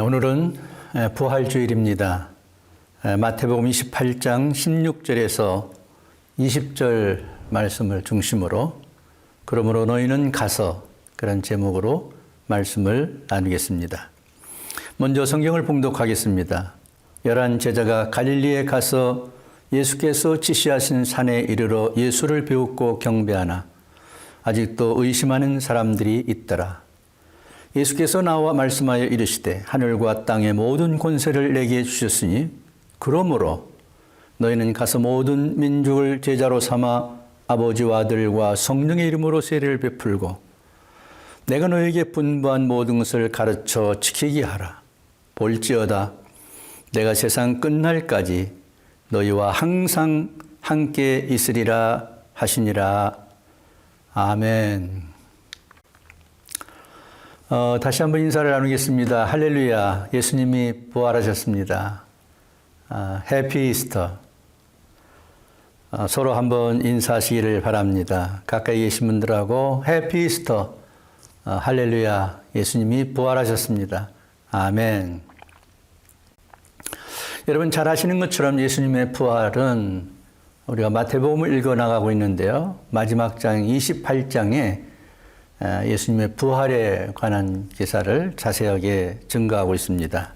오늘은 부활주일입니다. 마태복음 28장 16절에서 20절 말씀을 중심으로 그러므로 너희는 가서 그런 제목으로 말씀을 나누겠습니다. 먼저 성경을 봉독하겠습니다. 11 제자가 갈릴리에 가서 예수께서 지시하신 산에 이르러 예수를 배우고 경배하나 아직도 의심하는 사람들이 있더라. 예수께서 나와 말씀하여 이르시되 하늘과 땅의 모든 권세를 내게 주셨으니 그러므로 너희는 가서 모든 민족을 제자로 삼아 아버지와 아들과 성령의 이름으로 세례를 베풀고 내가 너희에게 분부한 모든 것을 가르쳐 지키게 하라. 볼지어다 내가 세상 끝날까지 너희와 항상 함께 있으리라 하시니라. 아멘. 다시 한번 인사를 나누겠습니다. 할렐루야. 예수님이 부활하셨습니다. 해피 이스터. 서로 한번 인사하시기를 바랍니다. 가까이 계신 분들하고 해피 이스터. 할렐루야. 예수님이 부활하셨습니다. 아멘. 여러분 잘 아시는 것처럼 예수님의 부활은 우리가 마태복음을 읽어나가고 있는데요. 마지막 장 28장에 예수님의 부활에 관한 기사를 자세하게 증거하고 있습니다.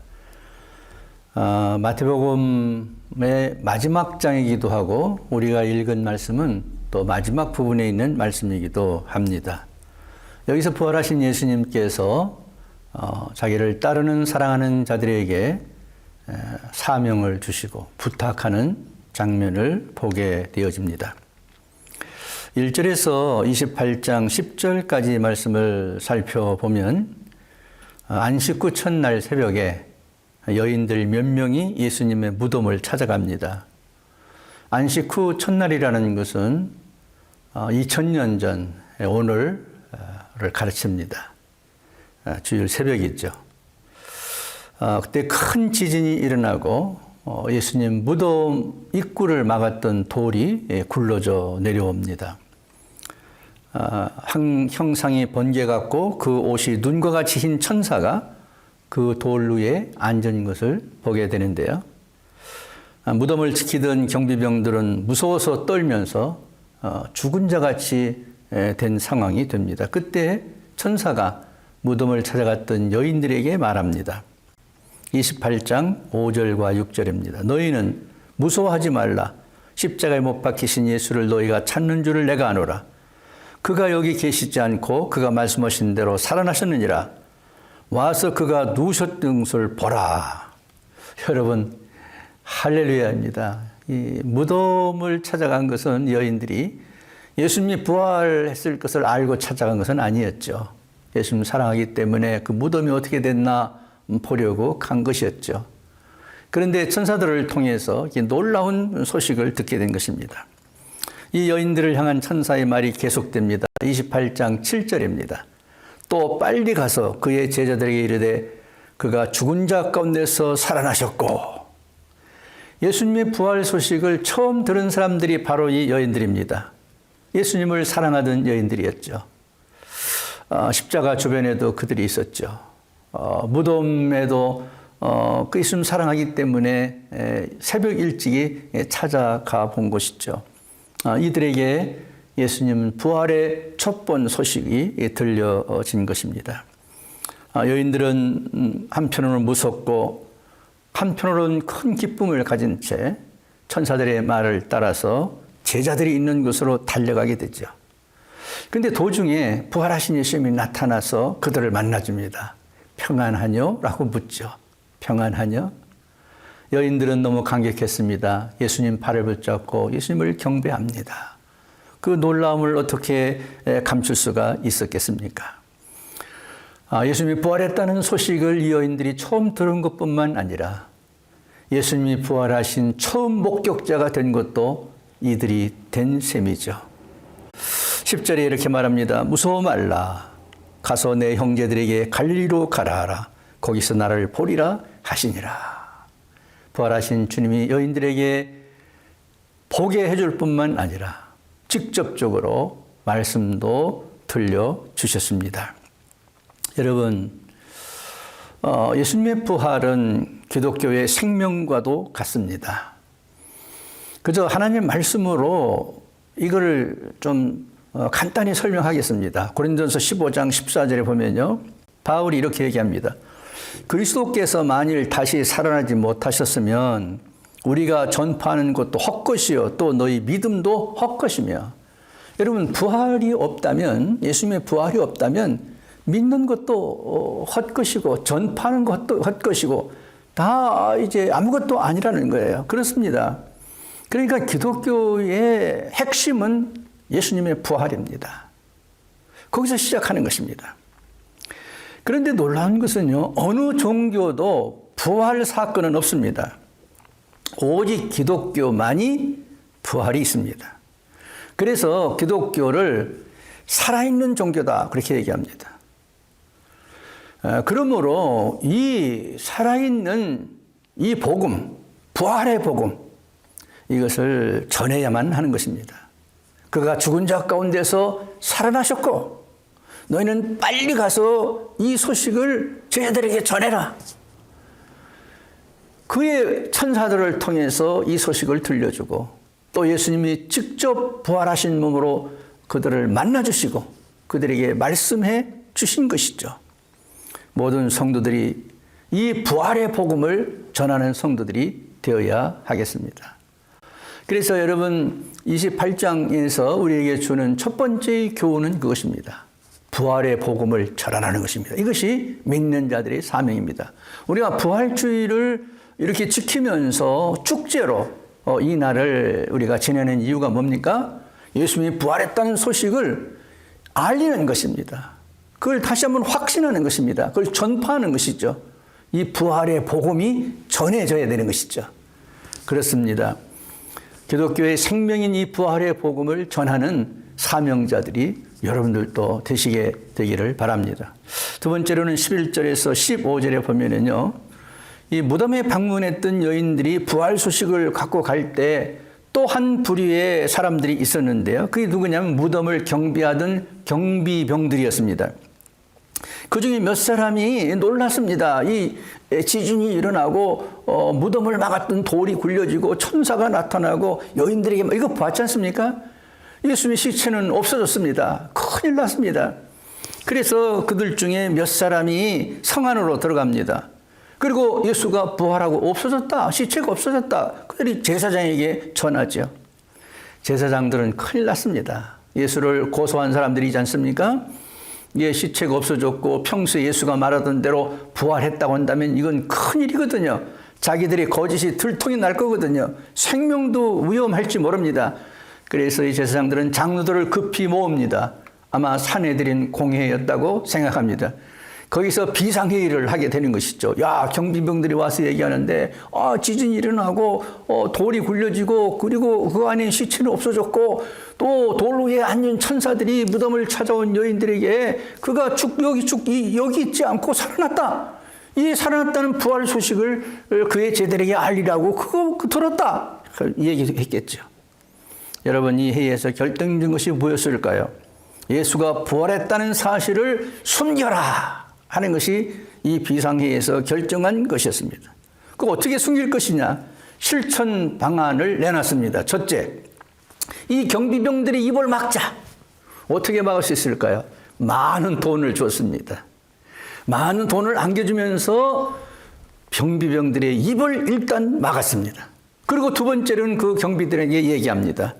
마태복음의 마지막 장이기도 하고 우리가 읽은 말씀은 또 마지막 부분에 있는 말씀이기도 합니다. 여기서 부활하신 예수님께서 자기를 따르는 사랑하는 자들에게 사명을 주시고 부탁하는 장면을 보게 되어집니다. 1절에서 28장 10절까지 말씀을 살펴보면 안식 후 첫날 새벽에 여인들 몇 명이 예수님의 무덤을 찾아갑니다. 안식 후 첫날이라는 것은 2000년 전 오늘을 가르칩니다. 주일 새벽이죠. 그때 큰 지진이 일어나고 예수님 무덤 입구를 막았던 돌이 굴러져 내려옵니다. 형상이 번개 같고 그 옷이 눈과 같이 흰 천사가 그 돌 위에 앉은 것을 보게 되는데요. 무덤을 지키던 경비병들은 무서워서 떨면서 죽은 자 같이 된 상황이 됩니다. 그때 천사가 무덤을 찾아갔던 여인들에게 말합니다. 28장 5절과 6절입니다. 너희는 무서워하지 말라. 십자가에 못 박히신 예수를 너희가 찾는 줄을 내가 아노라. 그가 여기 계시지 않고 그가 말씀하신 대로 살아나셨느니라. 와서 그가 누우셨던 것을 보라. 여러분 할렐루야입니다. 이 무덤을 찾아간 것은 여인들이 예수님이 부활했을 것을 알고 찾아간 것은 아니었죠. 예수님 사랑하기 때문에 그 무덤이 어떻게 됐나 보려고 간 것이었죠. 그런데 천사들을 통해서 놀라운 소식을 듣게 된 것입니다. 이 여인들을 향한 천사의 말이 계속됩니다. 28장 7절입니다. 또 빨리 가서 그의 제자들에게 이르되 그가 죽은 자 가운데서 살아나셨고. 예수님의 부활 소식을 처음 들은 사람들이 바로 이 여인들입니다. 예수님을 사랑하던 여인들이었죠. 십자가 주변에도 그들이 있었죠. 무덤에도 그 예수님 사랑하기 때문에 새벽 일찍이 찾아가 본 것이죠. 이들에게 예수님 부활의 첫 번 소식이 들려진 것입니다. 여인들은 한편으로는 무섭고 한편으로는 큰 기쁨을 가진 채 천사들의 말을 따라서 제자들이 있는 곳으로 달려가게 되죠. 그런데 도중에 부활하신 예수님이 나타나서 그들을 만나줍니다. 평안하뇨? 라고 묻죠. 평안하뇨? 여인들은 너무 감격했습니다. 예수님 발을 붙잡고 예수님을 경배합니다. 그 놀라움을 어떻게 감출 수가 있었겠습니까? 예수님이 부활했다는 소식을 이 여인들이 처음 들은 것뿐만 아니라 예수님이 부활하신 처음 목격자가 된 것도 이들이 된 셈이죠. 10절에 이렇게 말합니다. 무서워 말라. 가서 내 형제들에게 갈릴리로 가라 하라. 거기서 나를 보리라 하시니라. 부활하신 주님이 여인들에게 보게 해줄 뿐만 아니라 직접적으로 말씀도 들려주셨습니다. 여러분, 예수님의 부활은 기독교의 생명과도 같습니다. 그저 하나님의 말씀으로 이거를 좀 간단히 설명하겠습니다. 고린도전서 15장 14절에 보면요, 바울이 이렇게 얘기합니다. 그리스도께서 만일 다시 살아나지 못하셨으면 우리가 전파하는 것도 헛것이요 또 너희 믿음도 헛것이며. 여러분, 부활이 없다면, 예수님의 부활이 없다면 믿는 것도 헛것이고 전파하는 것도 헛것이고 다 이제 아무것도 아니라는 거예요. 그렇습니다. 그러니까 기독교의 핵심은 예수님의 부활입니다. 거기서 시작하는 것입니다. 그런데 놀라운 것은요, 어느 종교도 부활 사건은 없습니다. 오직 기독교만이 부활이 있습니다. 그래서 기독교를 살아있는 종교다, 그렇게 얘기합니다. 그러므로 이 살아있는 이 복음, 부활의 복음, 이것을 전해야만 하는 것입니다. 그가 죽은 자 가운데서 살아나셨고 너희는 빨리 가서 이 소식을 저희들에게 전해라. 그의 천사들을 통해서 이 소식을 들려주고 또 예수님이 직접 부활하신 몸으로 그들을 만나주시고 그들에게 말씀해 주신 것이죠. 모든 성도들이 이 부활의 복음을 전하는 성도들이 되어야 하겠습니다. 그래서 여러분, 28장에서 우리에게 주는 첫 번째 교훈은 그것입니다. 부활의 복음을 전하는 것입니다. 이것이 믿는 자들의 사명입니다. 우리가 부활주의를 이렇게 지키면서 축제로 이 날을 우리가 지내는 이유가 뭡니까? 예수님이 부활했다는 소식을 알리는 것입니다. 그걸 다시 한번 확신하는 것입니다. 그걸 전파하는 것이죠. 이 부활의 복음이 전해져야 되는 것이죠. 그렇습니다. 기독교의 생명인 이 부활의 복음을 전하는 사명자들이 여러분들도 되시게 되기를 바랍니다. 두 번째로는 11절에서 15절에 보면은요, 이 무덤에 방문했던 여인들이 부활 소식을 갖고 갈 때 또 한 부류의 사람들이 있었는데요. 그게 누구냐면 무덤을 경비하던 경비병들이었습니다. 그 중에 몇 사람이 놀랐습니다. 이 지진이 일어나고 무덤을 막았던 돌이 굴려지고 천사가 나타나고 여인들에게 이거 봤지 않습니까? 예수님의 시체는 없어졌습니다. 큰일 났습니다. 그래서 그들 중에 몇 사람이 성 안으로 들어갑니다. 그리고 예수가 부활하고 없어졌다, 시체가 없어졌다, 그들이 제사장에게 전하죠. 제사장들은 큰일 났습니다. 예수를 고소한 사람들이지 않습니까? 예, 시체가 없어졌고 평소에 예수가 말하던 대로 부활했다고 한다면 이건 큰일이거든요. 자기들의 거짓이 들통이 날 거거든요. 생명도 위험할지 모릅니다. 그래서 이 제사장들은 장로들을 급히 모읍니다. 아마 사내들인 공회였다고 생각합니다. 거기서 비상회의를 하게 되는 것이죠. 야, 경비병들이 와서 얘기하는데 지진이 일어나고 돌이 굴려지고 그리고 그 안에 시체는 없어졌고 또 돌 위에 앉은 천사들이 무덤을 찾아온 여인들에게 그가 여기 있지 않고 살아났다. 이 살아났다는 부활 소식을 그의 제자들에게 알리라고 그거 들었다. 얘기했겠죠. 여러분, 이 회의에서 결정된 것이 뭐였을까요? 예수가 부활했다는 사실을 숨겨라 하는 것이 이 비상회의에서 결정한 것이었습니다. 그 어떻게 숨길 것이냐? 실천 방안을 내놨습니다. 첫째, 이 경비병들의 입을 막자. 어떻게 막을 수 있을까요? 많은 돈을 줬습니다. 많은 돈을 안겨주면서 경비병들의 입을 일단 막았습니다. 그리고 두 번째로는 그 경비들에게 얘기합니다.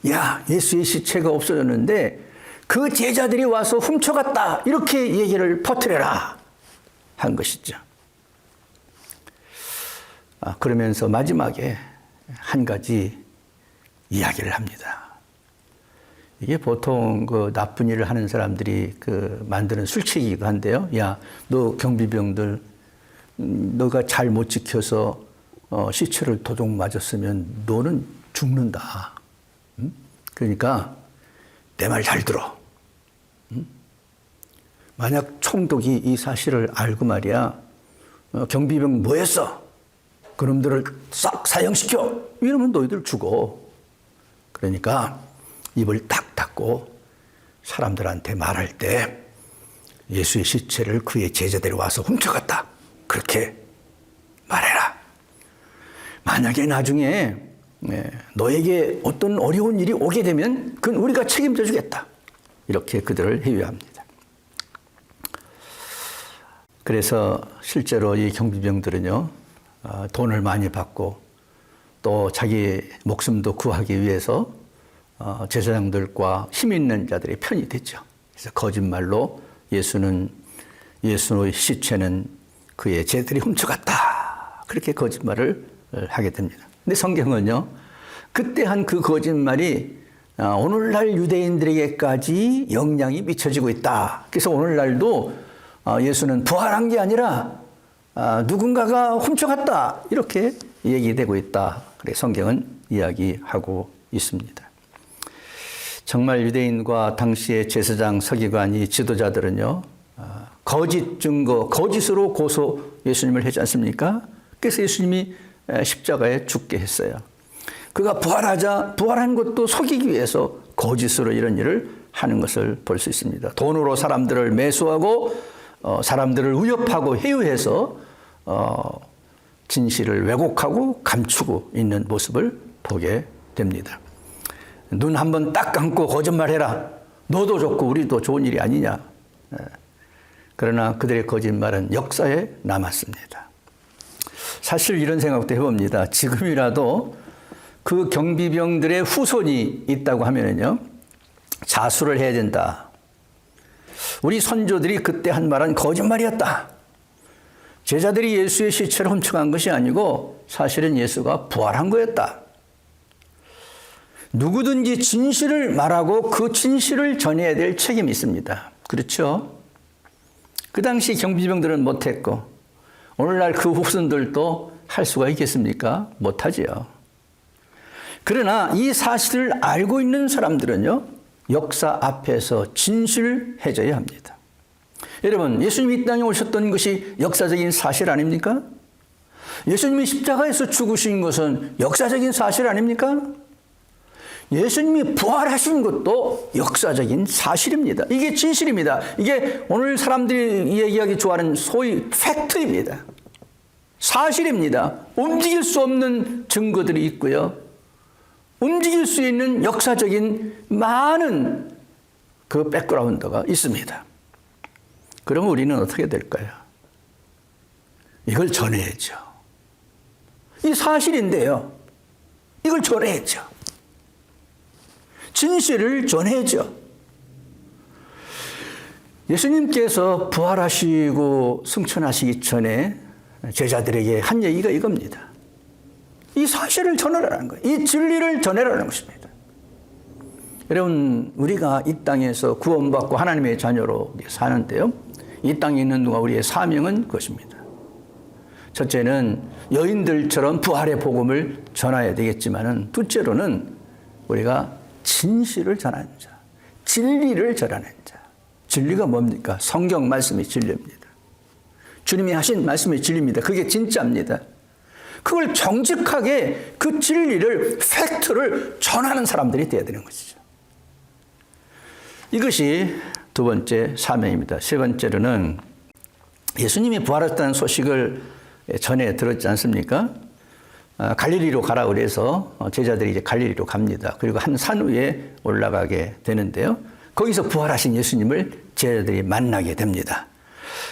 야, 예수의 시체가 없어졌는데 그 제자들이 와서 훔쳐갔다. 이렇게 얘기를 퍼뜨려라 한 것이죠. 그러면서 마지막에 한 가지 이야기를 합니다. 이게 보통 그 나쁜 일을 하는 사람들이 만드는 술책이기도 한데요. 야, 너 경비병들, 너가 잘 못 지켜서 시체를 도둑 맞았으면 너는 죽는다. 그러니까 내 말 잘 들어. 만약 총독이 이 사실을 알고 말이야, 경비병 뭐 했어? 그놈들을 싹 사형시켜. 이러면 너희들 죽어. 그러니까 입을 딱 닫고 사람들한테 말할 때 예수의 시체를 그의 제자들이 와서 훔쳐갔다. 그렇게 말해라. 만약에 나중에 너에게 어떤 어려운 일이 오게 되면 그건 우리가 책임져 주겠다. 이렇게 그들을 회유합니다. 그래서 실제로 이 경비병들은요, 돈을 많이 받고 또 자기 목숨도 구하기 위해서 제사장들과 힘 있는 자들의 편이 됐죠. 그래서 거짓말로 예수의 시체는 그의 제자들이 훔쳐갔다. 그렇게 거짓말을 하게 됩니다. 근데 성경은요, 그때 한 그 거짓말이 오늘날 유대인들에게까지 영향이 미쳐지고 있다. 그래서 오늘날도 예수는 부활한 게 아니라 누군가가 훔쳐갔다. 이렇게 얘기되고 있다. 그래서 성경은 이야기하고 있습니다. 정말 유대인과 당시의 제사장, 서기관이 지도자들은요, 거짓 증거, 거짓으로 예수님을 하지 않습니까? 그래서 예수님이 십자가에 죽게 했어요. 그가 부활한 것도 속이기 위해서 거짓으로 이런 일을 하는 것을 볼 수 있습니다. 돈으로 사람들을 매수하고 사람들을 위협하고 회유해서 진실을 왜곡하고 감추고 있는 모습을 보게 됩니다. 눈 한번 딱 감고 거짓말해라. 너도 좋고 우리도 좋은 일이 아니냐. 그러나 그들의 거짓말은 역사에 남았습니다. 사실 이런 생각도 해봅니다. 지금이라도 그 경비병들의 후손이 있다고 하면요, 자수를 해야 된다. 우리 선조들이 그때 한 말은 거짓말이었다. 제자들이 예수의 시체를 훔쳐간 것이 아니고 사실은 예수가 부활한 거였다. 누구든지 진실을 말하고 그 진실을 전해야 될 책임이 있습니다. 그렇죠? 그 당시 경비병들은 못했고 오늘날 그 후손들도 할 수가 있겠습니까? 못하지요. 그러나 이 사실을 알고 있는 사람들은요, 역사 앞에서 진실해져야 합니다. 여러분, 예수님이 이 땅에 오셨던 것이 역사적인 사실 아닙니까? 예수님이 십자가에서 죽으신 것은 역사적인 사실 아닙니까? 예수님이 부활하신 것도 역사적인 사실입니다. 이게 진실입니다. 이게 오늘 사람들이 얘기하기 좋아하는 소위 팩트입니다. 사실입니다. 움직일 수 없는 증거들이 있고요. 움직일 수 있는 역사적인 많은 그 백그라운드가 있습니다. 그럼 우리는 어떻게 될까요? 이걸 전해야죠. 이 사실인데요. 이걸 전해야죠. 진실을 전해야죠. 예수님께서 부활하시고 승천하시기 전에 제자들에게 한 얘기가 이겁니다. 이 사실을 전하라는 거예요. 이 진리를 전하라는 것입니다. 여러분, 우리가 이 땅에서 구원받고 하나님의 자녀로 사는데요, 이 땅에 있는 누가 우리의 사명은 그것입니다. 첫째는 여인들처럼 부활의 복음을 전해야 되겠지만은, 둘째로는 우리가 진실을 전하는 자, 진리를 전하는 자. 진리가 뭡니까? 성경 말씀이 진리입니다. 주님이 하신 말씀이 진리입니다. 그게 진짜입니다. 그걸 정직하게 그 진리를, 팩트를 전하는 사람들이 되어야 되는 것이죠. 이것이 두 번째 사명입니다. 세 번째로는 예수님이 부활했다는 소식을 전에 들었지 않습니까? 갈릴리로 가라 그래서 제자들이 이제 갈릴리로 갑니다. 그리고 한 산 위에 올라가게 되는데요. 거기서 부활하신 예수님을 제자들이 만나게 됩니다.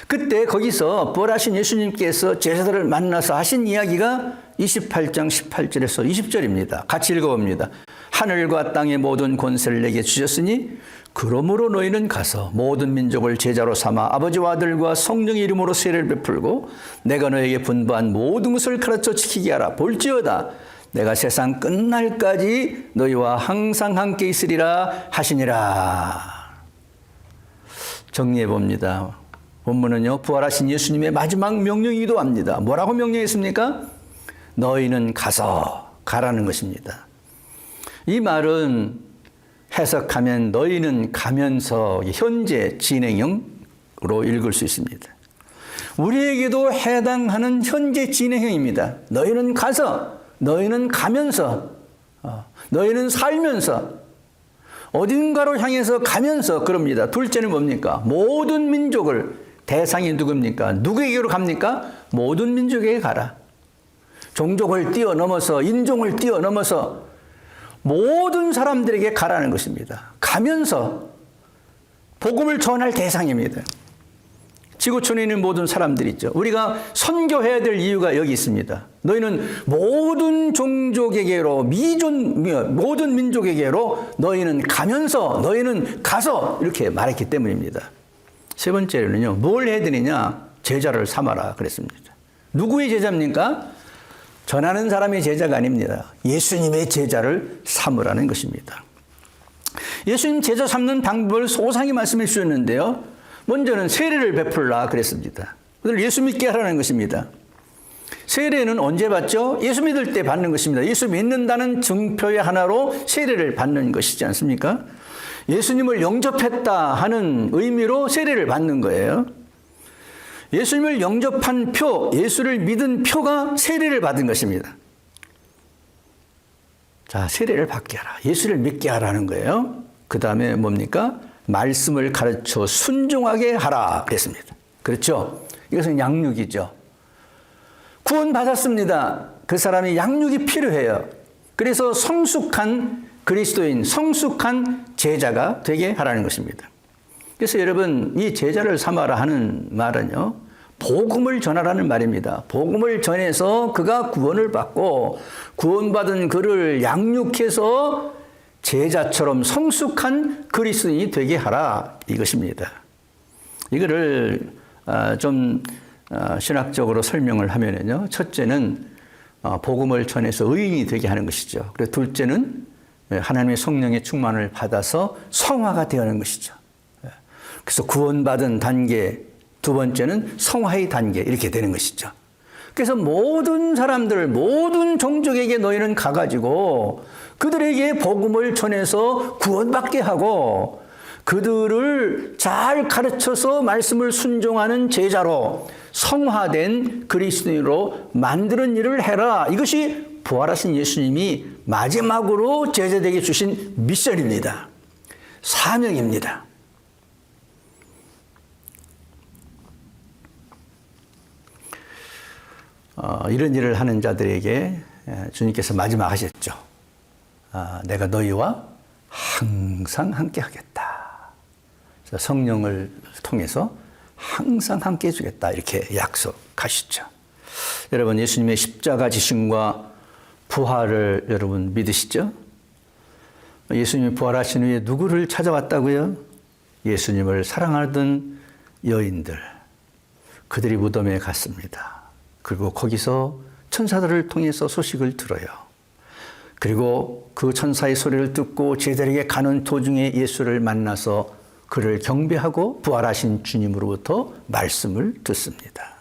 그때 거기서 부활하신 예수님께서 제자들을 만나서 하신 이야기가 28장 18절에서 20절입니다. 같이 읽어봅니다. 하늘과 땅의 모든 권세를 내게 주셨으니 그러므로 너희는 가서 모든 민족을 제자로 삼아 아버지와 아들과 성령의 이름으로 세례를 베풀고 내가 너에게 분부한 모든 것을 가르쳐 지키게 하라. 볼지어다 내가 세상 끝날까지 너희와 항상 함께 있으리라 하시니라. 정리해 봅니다. 본문은요, 부활하신 예수님의 마지막 명령이기도 합니다. 뭐라고 명령했습니까? 너희는 가라는 것입니다. 이 말은 해석하면 너희는 가면서 현재 진행형으로 읽을 수 있습니다. 우리에게도 해당하는 현재 진행형입니다. 너희는 가서, 너희는 가면서, 너희는 살면서, 어딘가로 향해서 가면서 그럽니다. 둘째는 뭡니까? 모든 민족을 대상이 누굽니까? 누구에게로 갑니까? 모든 민족에게 가라. 종족을 뛰어넘어서, 인종을 뛰어넘어서 모든 사람들에게 가라는 것입니다. 가면서 복음을 전할 대상입니다. 지구촌에 있는 모든 사람들이 있죠. 우리가 선교해야 될 이유가 여기 있습니다. 너희는 모든 종족에게로, 모든 민족에게로 너희는 가면서, 너희는 가서 이렇게 말했기 때문입니다. 세 번째로는요, 뭘 해야 되느냐? 제자를 삼아라 그랬습니다. 누구의 제자입니까? 전하는 사람의 제자가 아닙니다. 예수님의 제자를 삼으라는 것입니다. 예수님 제자 삼는 방법을 소상히 말씀해 주셨는데요. 먼저는 세례를 베풀라 그랬습니다. 그들 예수 믿게 하라는 것입니다. 세례는 언제 받죠? 예수 믿을 때 받는 것입니다. 예수 믿는다는 증표의 하나로 세례를 받는 것이지 않습니까? 예수님을 영접했다 하는 의미로 세례를 받는 거예요. 예수님을 영접한 표, 예수를 믿은 표가 세례를 받은 것입니다. 자, 세례를 받게 하라. 예수를 믿게 하라는 거예요. 그 다음에 뭡니까? 말씀을 가르쳐 순종하게 하라 그랬습니다. 그렇죠? 이것은 양육이죠. 구원받았습니다. 그 사람이 양육이 필요해요. 그래서 성숙한 그리스도인, 성숙한 제자가 되게 하라는 것입니다. 그래서 여러분, 이 제자를 삼아라 하는 말은요, 복음을 전하라는 말입니다. 복음을 전해서 그가 구원을 받고 구원받은 그를 양육해서 제자처럼 성숙한 그리스도인이 되게 하라, 이것입니다. 이거를 좀 신학적으로 설명을 하면은요, 첫째는 복음을 전해서 의인이 되게 하는 것이죠. 그리고 둘째는 하나님의 성령의 충만을 받아서 성화가 되어가는 것이죠. 그래서 구원받은 단계, 두 번째는 성화의 단계, 이렇게 되는 것이죠. 그래서 모든 사람들, 모든 종족에게 너희는 가가지고 그들에게 복음을 전해서 구원받게 하고 그들을 잘 가르쳐서 말씀을 순종하는 제자로 성화된 그리스도인으로 만드는 일을 해라. 이것이 부활하신 예수님이 마지막으로 제자들에게 주신 미션입니다. 사명입니다. 이런 일을 하는 자들에게 주님께서 마지막 하셨죠. 내가 너희와 항상 함께 하겠다. 성령을 통해서 항상 함께 해주겠다. 이렇게 약속하시죠. 여러분, 예수님의 십자가 지심과 부활을 여러분 믿으시죠? 예수님이 부활하신 후에 누구를 찾아왔다고요? 예수님을 사랑하던 여인들. 그들이 무덤에 갔습니다. 그리고 거기서 천사들을 통해서 소식을 들어요. 그리고 그 천사의 소리를 듣고 제자들에게 가는 도중에 예수를 만나서 그를 경배하고 부활하신 주님으로부터 말씀을 듣습니다.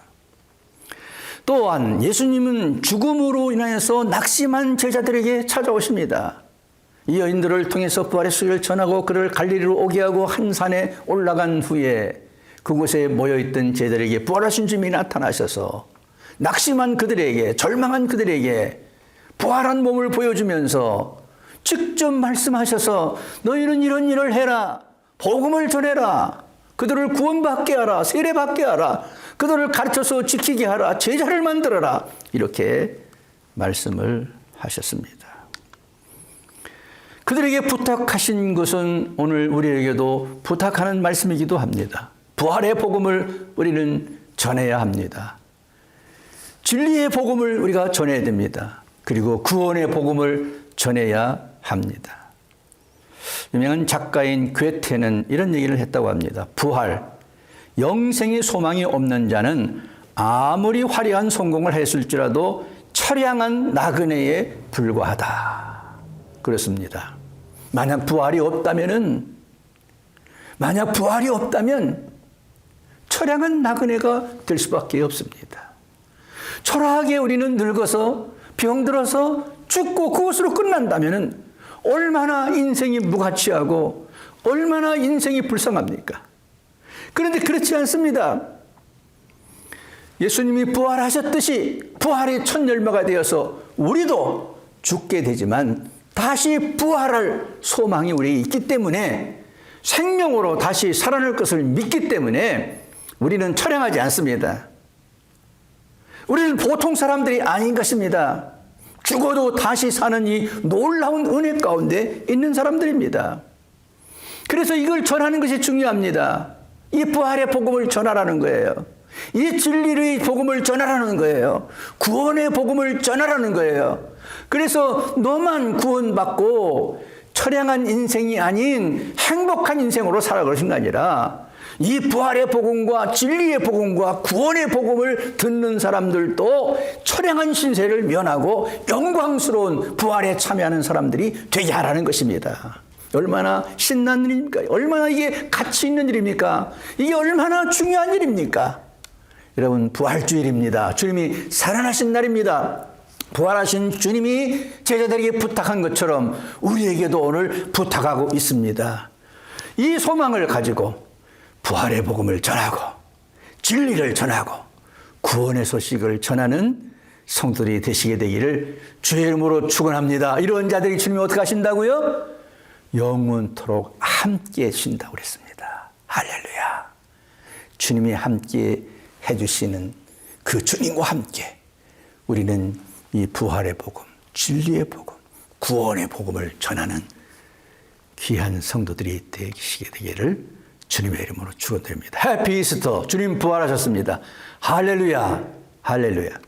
또한 예수님은 죽음으로 인하여서 낙심한 제자들에게 찾아오십니다. 이 여인들을 통해서 부활의 소식을 전하고 그를 갈릴리로 오게 하고 한 산에 올라간 후에 그곳에 모여있던 제자들에게 부활하신 주님이 나타나셔서 낙심한 그들에게, 절망한 그들에게 부활한 몸을 보여주면서 직접 말씀하셔서 너희는 이런 일을 해라. 복음을 전해라. 그들을 구원받게 하라. 세례받게 하라. 그들을 가르쳐서 지키게 하라. 제자를 만들어라. 이렇게 말씀을 하셨습니다. 그들에게 부탁하신 것은 오늘 우리에게도 부탁하는 말씀이기도 합니다. 부활의 복음을 우리는 전해야 합니다. 진리의 복음을 우리가 전해야 됩니다. 그리고 구원의 복음을 전해야 합니다. 유명한 작가인 괴테는 이런 얘기를 했다고 합니다. 부활, 영생의 소망이 없는 자는 아무리 화려한 성공을 했을지라도 처량한 나그네에 불과하다. 그렇습니다. 만약 부활이 없다면 처량한 나그네가 될 수밖에 없습니다. 초라하게 우리는 늙어서 병들어서 죽고 그것으로 끝난다면 얼마나 인생이 무가치하고 얼마나 인생이 불쌍합니까? 그런데 그렇지 않습니다. 예수님이 부활하셨듯이 부활의 첫 열매가 되어서 우리도 죽게 되지만 다시 부활할 소망이 우리에게 있기 때문에 생명으로 다시 살아날 것을 믿기 때문에 우리는 철량하지 않습니다. 우리는 보통 사람들이 아닌 것입니다. 죽어도 다시 사는 이 놀라운 은혜 가운데 있는 사람들입니다. 그래서 이걸 전하는 것이 중요합니다. 이 부활의 복음을 전하라는 거예요. 이 진리의 복음을 전하라는 거예요. 구원의 복음을 전하라는 거예요. 그래서 너만 구원받고 처량한 인생이 아닌 행복한 인생으로 살아가신 게 아니라 이 부활의 복음과 진리의 복음과 구원의 복음을 듣는 사람들도 처량한 신세를 면하고 영광스러운 부활에 참여하는 사람들이 되게 하라는 것입니다. 얼마나 신난 일입니까? 얼마나 이게 가치 있는 일입니까? 이게 얼마나 중요한 일입니까? 여러분, 부활주일입니다. 주님이 살아나신 날입니다. 부활하신 주님이 제자들에게 부탁한 것처럼 우리에게도 오늘 부탁하고 있습니다. 이 소망을 가지고 부활의 복음을 전하고 진리를 전하고 구원의 소식을 전하는 성도들이 되시게 되기를 주의 이름으로 축원합니다. 이런 자들이 주님이 어떻게 하신다고요? 영원토록 함께 하신다고 그랬습니다. 할렐루야. 주님이 함께 해주시는 그 주님과 함께 우리는 이 부활의 복음, 진리의 복음, 구원의 복음을 전하는 귀한 성도들이 되시게 되기를 주님의 이름으로 축원드립니다. 해피 이스터. 주님 부활하셨습니다. 할렐루야. 할렐루야.